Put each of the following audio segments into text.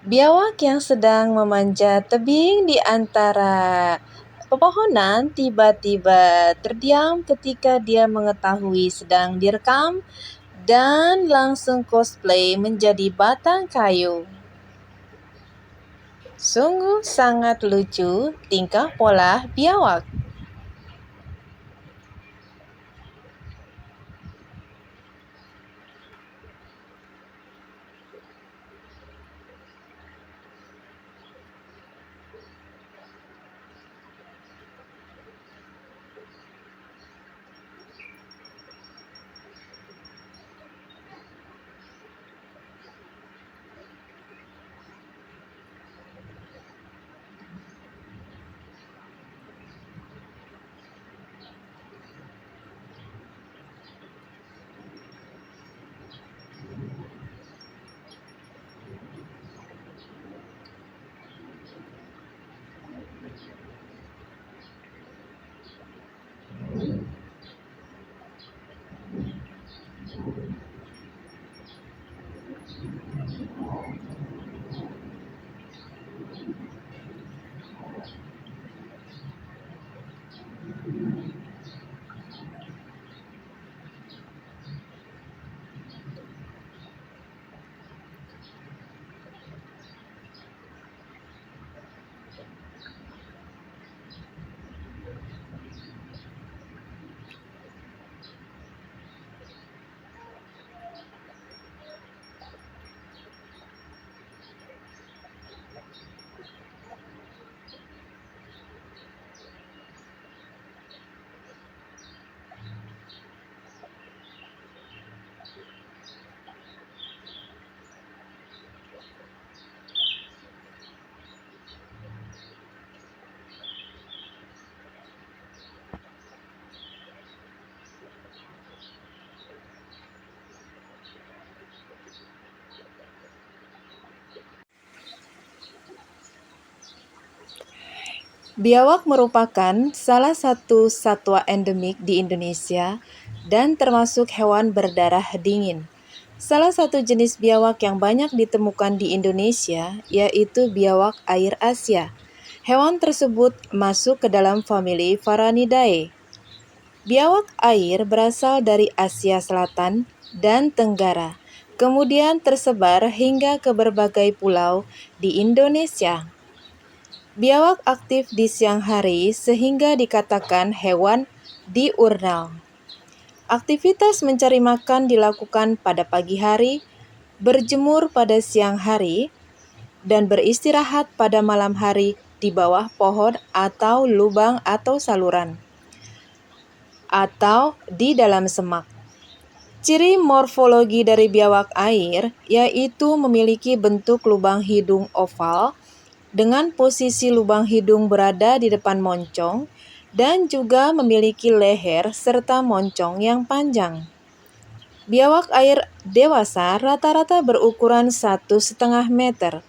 Biawak yang sedang memanjat tebing di antara pepohonan tiba-tiba terdiam ketika dia mengetahui sedang direkam dan langsung cosplay menjadi batang kayu. Sungguh sangat lucu tingkah pola biawak. Biawak merupakan salah satu satwa endemik di Indonesia dan termasuk hewan berdarah dingin. Salah satu jenis biawak yang banyak ditemukan di Indonesia yaitu biawak air Asia. Hewan tersebut masuk ke dalam famili Varanidae. Biawak air berasal dari Asia Selatan dan Tenggara, kemudian tersebar hingga ke berbagai pulau di Indonesia. Biawak aktif di siang hari sehingga dikatakan hewan diurnal. Aktivitas mencari makan dilakukan pada pagi hari, berjemur pada siang hari, dan beristirahat pada malam hari di bawah pohon atau lubang atau saluran, atau di dalam semak. Ciri morfologi dari biawak air yaitu memiliki bentuk lubang hidung oval dengan posisi lubang hidung berada di depan moncong dan juga memiliki leher serta moncong yang panjang. Biawak air dewasa rata-rata berukuran 1,5 meter.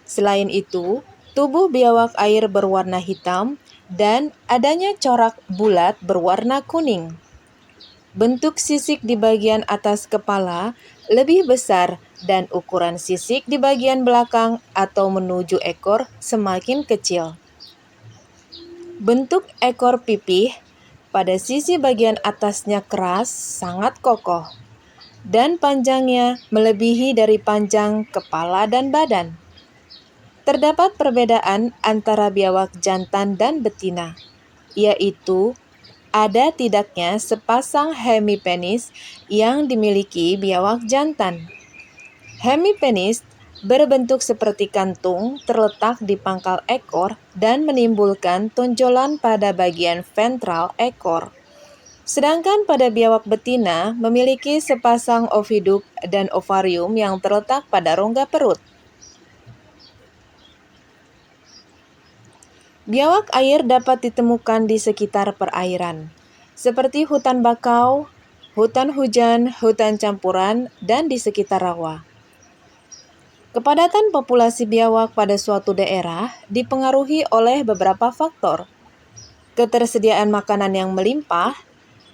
Selain itu, tubuh biawak air berwarna hitam dan adanya corak bulat berwarna kuning. Bentuk sisik di bagian atas kepala lebih besar dan ukuran sisik di bagian belakang atau menuju ekor semakin kecil. Bentuk ekor pipih pada sisi bagian atasnya keras, sangat kokoh, dan panjangnya melebihi dari panjang kepala dan badan. Terdapat perbedaan antara biawak jantan dan betina, yaitu ada tidaknya sepasang hemipenis yang dimiliki biawak jantan. Hemipenis berbentuk seperti kantung terletak di pangkal ekor dan menimbulkan tonjolan pada bagian ventral ekor. Sedangkan pada biawak betina memiliki sepasang oviduk dan ovarium yang terletak pada rongga perut. Biawak air dapat ditemukan di sekitar perairan, seperti hutan bakau, hutan hujan, hutan campuran, dan di sekitar rawa. Kepadatan populasi biawak pada suatu daerah dipengaruhi oleh beberapa faktor. Ketersediaan makanan yang melimpah,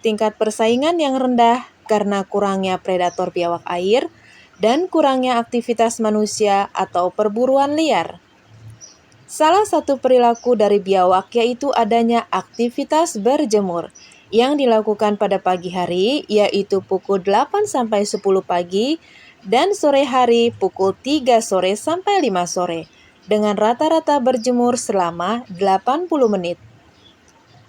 tingkat persaingan yang rendah karena kurangnya predator biawak air, dan kurangnya aktivitas manusia atau perburuan liar. Salah satu perilaku dari biawak yaitu adanya aktivitas berjemur yang dilakukan pada pagi hari, yaitu pukul 8 sampai 10 pagi dan sore hari pukul 3 sore sampai 5 sore dengan rata-rata berjemur selama 80 menit.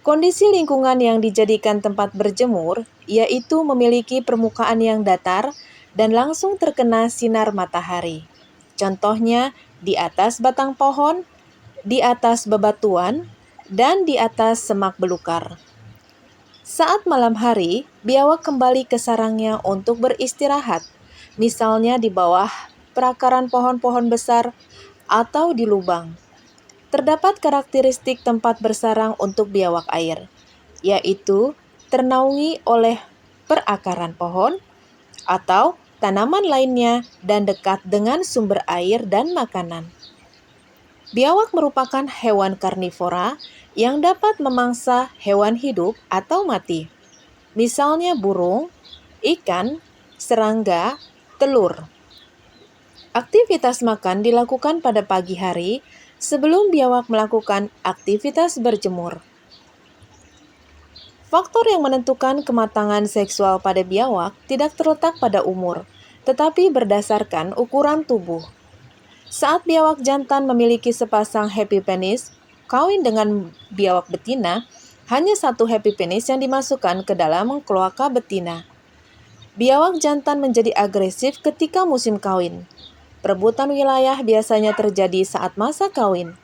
Kondisi lingkungan yang dijadikan tempat berjemur yaitu memiliki permukaan yang datar dan langsung terkena sinar matahari. Contohnya di atas batang pohon, di atas bebatuan, dan di atas semak belukar. Saat malam hari, biawak kembali ke sarangnya untuk beristirahat, misalnya di bawah perakaran pohon-pohon besar atau di lubang. Terdapat karakteristik tempat bersarang untuk biawak air, yaitu ternaungi oleh perakaran pohon atau tanaman lainnya dan dekat dengan sumber air dan makanan. Biawak merupakan hewan karnivora yang dapat memangsa hewan hidup atau mati, misalnya burung, ikan, serangga, telur. Aktivitas makan dilakukan pada pagi hari sebelum biawak melakukan aktivitas berjemur. Faktor yang menentukan kematangan seksual pada biawak tidak terletak pada umur, tetapi berdasarkan ukuran tubuh. Saat biawak jantan memiliki sepasang happy penis, kawin dengan biawak betina, hanya satu happy penis yang dimasukkan ke dalam kloaka betina. Biawak jantan menjadi agresif ketika musim kawin. Perebutan wilayah biasanya terjadi saat masa kawin.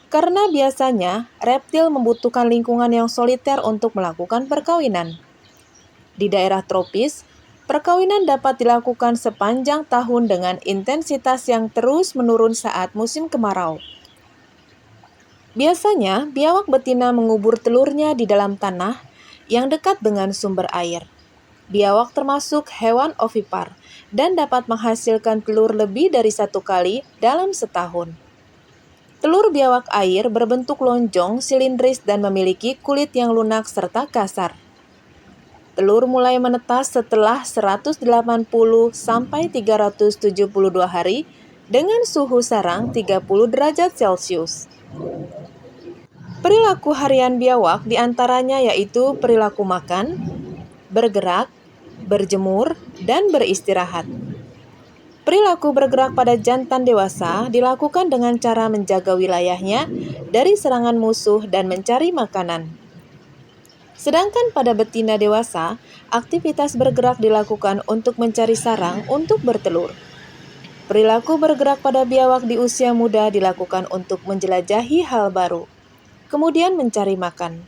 Karena biasanya reptil membutuhkan lingkungan yang soliter untuk melakukan perkawinan. Di daerah tropis, perkawinan dapat dilakukan sepanjang tahun dengan intensitas yang terus menurun saat musim kemarau. Biasanya, biawak betina mengubur telurnya di dalam tanah yang dekat dengan sumber air. Biawak termasuk hewan ovipar dan dapat menghasilkan telur lebih dari satu kali dalam setahun. Telur biawak air berbentuk lonjong, silindris, dan memiliki kulit yang lunak serta kasar. Telur mulai menetas setelah 180 sampai 372 hari dengan suhu sarang 30 derajat Celcius. Perilaku harian biawak diantaranya yaitu perilaku makan, bergerak, berjemur, dan beristirahat. Perilaku bergerak pada jantan dewasa dilakukan dengan cara menjaga wilayahnya dari serangan musuh dan mencari makanan. Sedangkan pada betina dewasa, aktivitas bergerak dilakukan untuk mencari sarang untuk bertelur. Perilaku bergerak pada biawak di usia muda dilakukan untuk menjelajahi hal baru, kemudian mencari makan.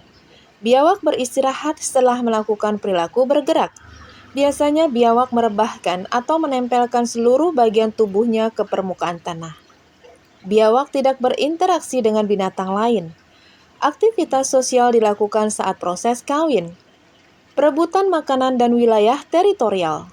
Biawak beristirahat setelah melakukan perilaku bergerak. Biasanya biawak merebahkan atau menempelkan seluruh bagian tubuhnya ke permukaan tanah. Biawak tidak berinteraksi dengan binatang lain. Aktivitas sosial dilakukan saat proses kawin, perebutan makanan dan wilayah teritorial.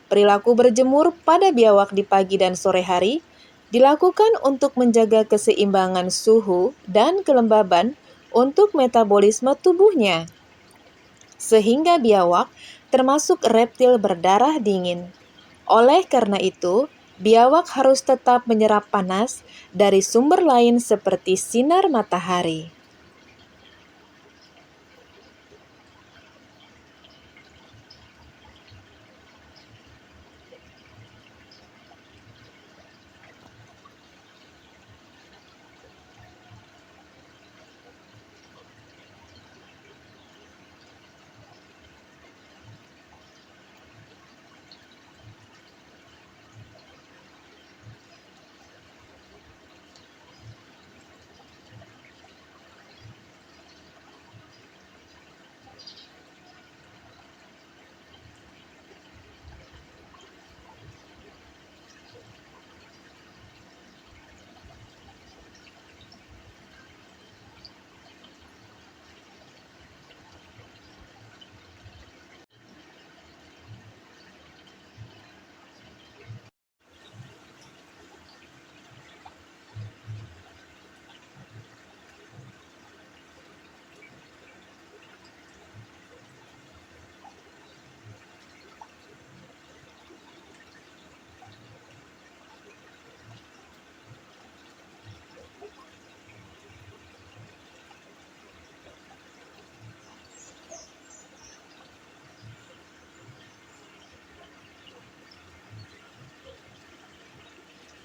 Perilaku berjemur pada biawak di pagi dan sore hari dilakukan untuk menjaga keseimbangan suhu dan kelembaban untuk metabolisme tubuhnya. Sehingga biawak termasuk reptil berdarah dingin. Oleh karena itu, biawak harus tetap menyerap panas dari sumber lain seperti sinar matahari.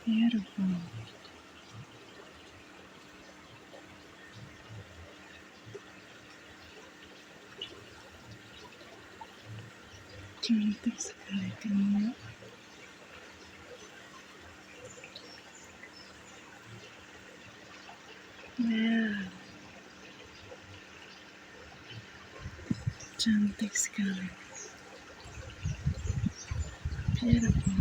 Beautiful. Cantik sekali kamu. Wow, cantik sekali. Beautiful.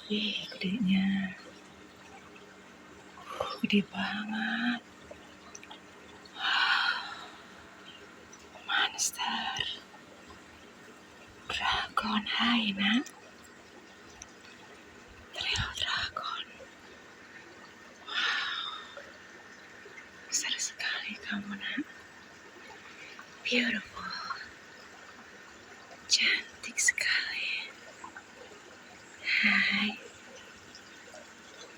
Ih, gedenya. Gede banget. Monster. Dragon, hai nak. Real dragon. Wow, besar sekali kamu nak. Beautiful. Cantik sekali. Hai.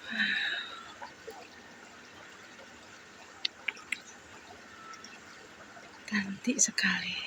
Wow, cantik sekali.